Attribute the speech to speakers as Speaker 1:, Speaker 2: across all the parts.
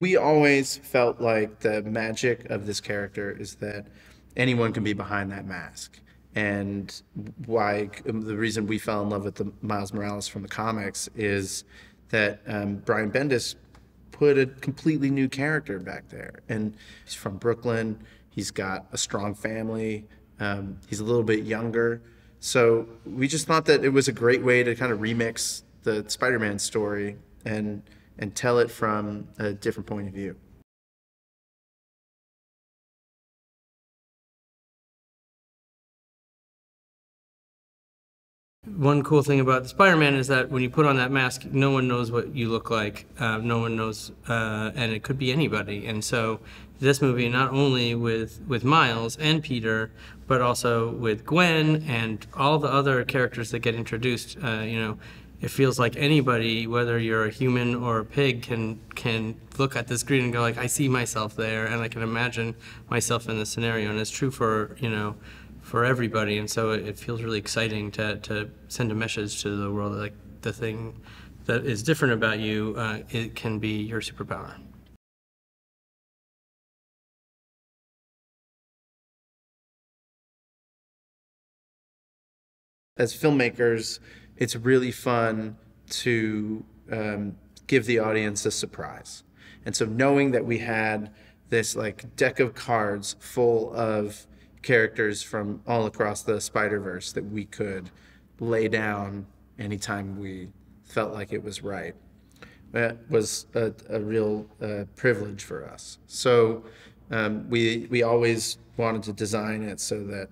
Speaker 1: We always felt like the magic of this character is that anyone can be behind that mask. And why the reason we fell in love with the Miles Morales from the comics is that Brian Bendis put a completely new character back there. And he's from Brooklyn. He's got a strong family. He's a little bit younger. So we just thought that it was a great way to kind of remix the Spider-Man story and tell it from a different point of view.
Speaker 2: One cool thing about Spider-Man is that when you put on that mask, no one knows what you look like. No one knows, and it could be anybody. And so this movie, not only with Miles and Peter, but also with Gwen and all the other characters that get introduced, it feels like anybody, whether you're a human or a pig, can look at the screen and go like, I see myself there, and I can imagine myself in this scenario. And it's true for everybody, and so it feels really exciting to send a message to the world that, like, the thing that is different about you, it can be your superpower.
Speaker 1: As filmmakers, it's really fun to give the audience a surprise. And so knowing that we had this like deck of cards full of characters from all across the Spider-Verse that we could lay down anytime we felt like it was right, that was a real privilege for us. So we always wanted to design it so that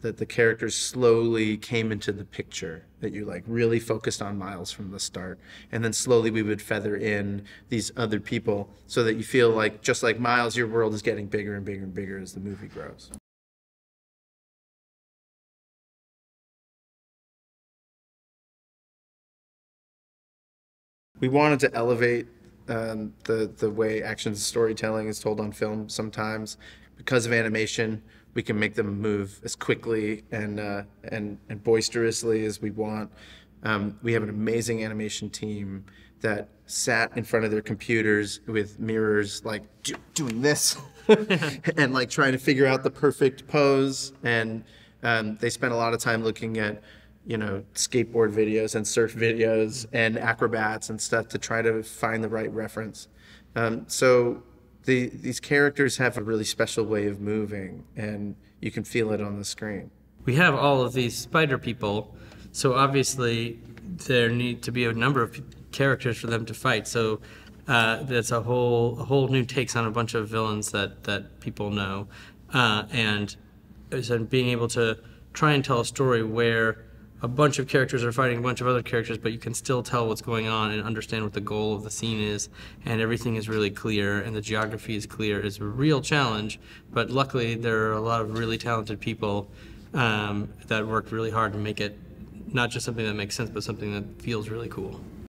Speaker 1: the characters slowly came into the picture, that you like really focused on Miles from the start, and then slowly we would feather in these other people so that you feel like, just like Miles, your world is getting bigger and bigger and bigger as the movie grows. We wanted to elevate the way action storytelling is told on film sometimes. Because of animation, we can make them move as quickly and boisterously as we want. We have an amazing animation team that sat in front of their computers with mirrors, like doing this, and like trying to figure out the perfect pose. And they spent a lot of time looking at, skateboard videos and surf videos and acrobats and stuff to try to find the right reference. So these characters have a really special way of moving, and you can feel it on the screen.
Speaker 2: We have all of these spider people, so obviously there need to be a number of characters for them to fight. So that's a whole new takes on a bunch of villains that people know, and so being able to try and tell a story where a bunch of characters are fighting a bunch of other characters, but you can still tell what's going on and understand what the goal of the scene is, and everything is really clear, and the geography is clear. It's a real challenge, but luckily there are a lot of really talented people that worked really hard to make it not just something that makes sense, but something that feels really cool.